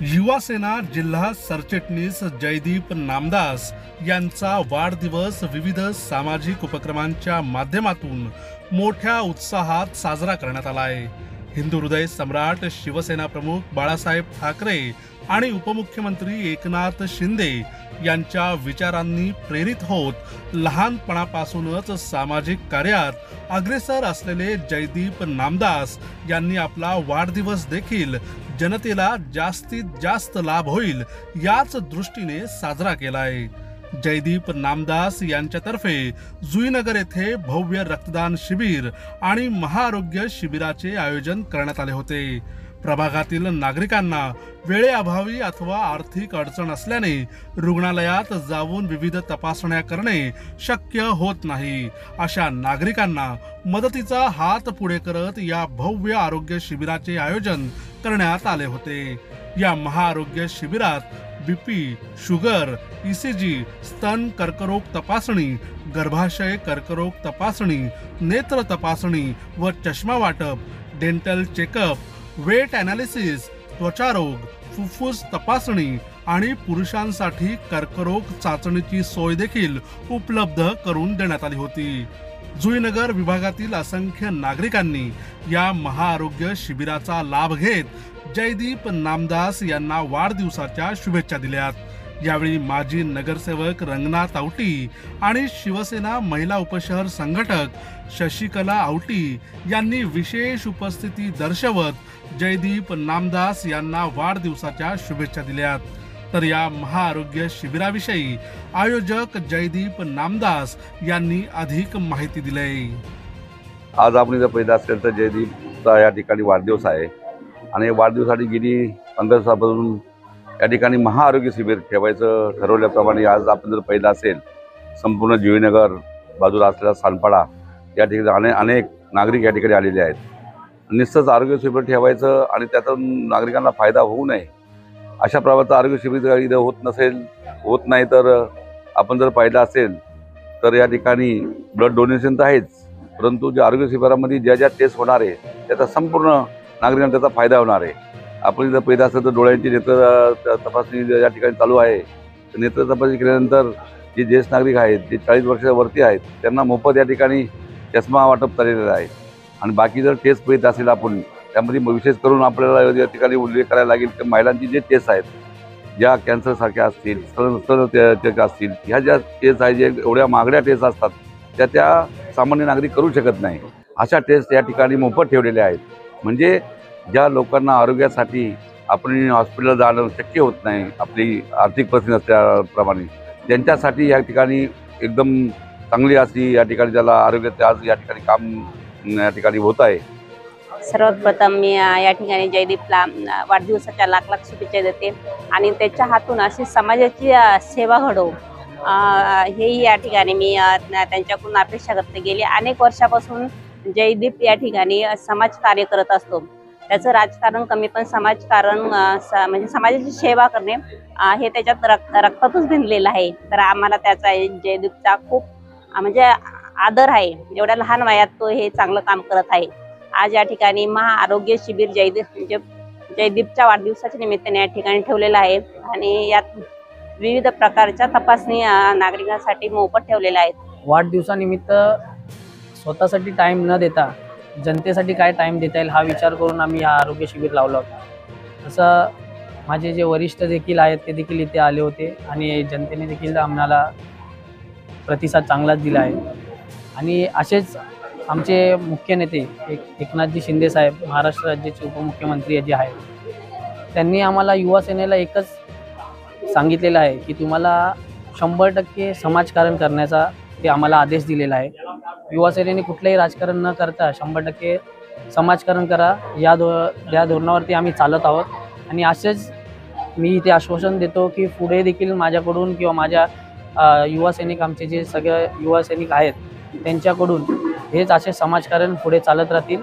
युवासेना जिल्हा सरचिटणीस जयदीप नामदास यांचा वाढदिवस विविध सामाजिक उपक्रमांच्या माध्यमातून मोठ्या उत्साहात साजरा करण्यात आला आहे। हिंदू हृदय सम्राट शिवसेना प्रमुख बाळासाहेब ठाकरे आणि उपमुख्यमंत्री एकनाथ शिंदे यांच्या विचारांनी प्रेरित होत लहानपणापासूनच सामाजिक कार्यात अग्रेसर असलेले जयदीप नामदास यांनी आपला वाढदिवस देखील जनतेला जास्तीत जास्त लाभ होईल याच दृष्टीने साजरा केला आहे। जयदीप नामदास यांच्यातर्फे जुईनगर येथे भव्य रक्तदान शिबिर आणि महाआरोग्य शिबिराचे आयोजन करण्यात आले होते। प्रभागातील नागरिकांना वेळेअभावी अथवा आर्थिक अडचण असल्याने रुग्णालयात जाऊन विविध तपासण्या करणे शक्य होत नाही। अशा नागरिकांना मदतीचा हात पुढे करत या भव्य आरोग्य शिबिराचे आयोजन करण्यात आले होते। या महाआरोग्य शिबिरात बीपी, शुगर, ईसीजी, स्तन कर्करोग तपासणी, गर्भाशय कर्करोग तपासणी, नेत्र तपासणी व चष्मा वाटप, डेंटल चेकअप, वेट ॲनालिसिस, त्वचारोग, फुफ्फुस तपासणी आणि पुरुषांसाठी कर्करोग चाचणीची सोय देखील उपलब्ध करून देण्यात आली होती। जुईनगर विभागातील असंख्य नागरिकांनी या महाआरोग्य शिबिराचा लाभ घेत जयदीप नामदास यांना वाढदिवसाच्या शुभेच्छा दिल्यात। यावेळी माजी नगरसेवक रंगनाथ आवटी आणि शिवसेना महिला उपशहर संघटक शशिकला आवटी यांनी विशेष उपस्थिती दर्शवत जयदीप नामदास यांना वाढदिवसाच्या शुभेच्छा दिल्यात। तर या महाआरोग्य शिबिराविषयी आयोजक जयदीप नामदास यांनी अधिक माहिती दिली। आज आपण इथं पहिला असेल तर जयदीपचा या ठिकाणी वाढदिवस आहे आणि वाढदिवसासाठी गेली 15 दिवसापासून या ठिकाणी महाआरोग्य शिबिर ठेवायचं ठरवल्याप्रमाणे आज आपण जर पहिला असेल संपूर्ण जुईनगर बाजूला असलेला सानपाडा या ठिकाणी अनेक नागरिक या ठिकाणी आलेले आहेत। निश्चितच आरोग्य शिबिर ठेवायचं आणि त्यातून नागरिकांना फायदा होऊ नये अशा प्रकारचं आरोग्य शिबिर इथं होत नाही तर आपण जर पाहिलं असेल तर या ठिकाणी ब्लड डोनेशन तर आहेच, परंतु जे आरोग्य शिबिरामध्ये ज्या टेस्ट होणार आहे त्याचा संपूर्ण नागरिकांना त्याचा फायदा होणार आहे। आपण इथं पहिलं असेल तर डोळ्यांची नेत्र तपासणी या ठिकाणी चालू आहे। नेत्र तपासणी केल्यानंतर जे ज्येष्ठ नागरिक आहेत जे 40 वर्षावरती आहेत त्यांना मोफत या ठिकाणी चष्मा वाटप केलेला आहे। आणि बाकी जर टेस्ट पाहिजे असेल आपण त्यामध्ये विशेष करून आपल्याला या ठिकाणी उल्लेख करायला लागेल की महिलांची जे टेस्ट आहेत ज्या कॅन्सरसारख्या असतील स्तन असतील ह्या ज्या टेस्ट आहेत जे एवढ्या महागड्या टेस्ट असतात त्या सामान्य नागरिक करू शकत नाही, अशा टेस्ट या ठिकाणी मोफत ठेवलेल्या आहेत। म्हणजे ज्या लोकांना आरोग्यासाठी आपण हॉस्पिटल जाणं शक्य होत नाही आपली आर्थिक परिस्थिती नसल्याप्रमाणे त्यांच्यासाठी या ठिकाणी एकदम चांगली अशी या ठिकाणी ज्याला आरोग्याचे आज या ठिकाणी काम या ठिकाणी होत आहे। सर्वप्रथम मी या ठिकाणी जयदीपला वाढदिवसाच्या लाख लाख शुभेच्छा देते आणि त्याच्या हातून अशी समाजाची सेवा घडो हेही या ठिकाणी मी त्यांच्याकडून अपेक्षा करते। गेली अनेक वर्षापासून जयदीप या ठिकाणी समाजकार्य करत असतो। त्याचं राजकारण कमी पण समाजकारण म्हणजे समाजाची सेवा करणे हे त्याच्यात रक्तातच भिनलेलं आहे। तर आम्हाला त्याचा जयदीपचा खूप म्हणजे आदर आहे, एवढ्या लहान वयात तो हे चांगलं काम करत आहे। आज या ठिकाणी महाआरोग्य शिबिर जयदीपच्या वाढदिवसाच्या निमित्ताने या ठिकाणी ठेवलेलं आहे आणि यात विविध प्रकारच्या तपासणी नागरिकांसाठी मोफत ठेवलेल्या आहेत। वाढदिवसानिमित्त स्वतःसाठी टाइम न देता जनतेसाठी काय टाइम देता येईल हा विचार करून आम्ही हा आरोग्य शिबिर लावला होता। तसं माझे जे वरिष्ठ देखील आहेत ते देखील इथे आले होते आणि जनतेने देखील आम्हाला प्रतिसाद चांगलाच दिला आहे। आणि असेच आमचे मुख्य नेते एकनाथजी शिंदे साहेब महाराष्ट्र राज्याचे उपमुख्यमंत्री जे आहेत त्यांनी आम्हाला युवा सेनेला एकच सांगितलेलं आहे की तुम्हाला 100% समाजकारण करण्याचा ते आम्हाला आदेश दिलेला आहे। युवा सेनेने कुठलंही राजकारण न करता 100% समाजकारण करा या धोरणावरती आम्ही चालत आहोत। आणि असेच मी इथे आश्वासन देतो की पुढे देखील माझ्याकडून किंवा माझ्या युवा सैनिक आमचे जे सगळे युवा सैनिक आहेत त्यांच्याकडून हेच असे समाजकारण पुढे चालत राहतील।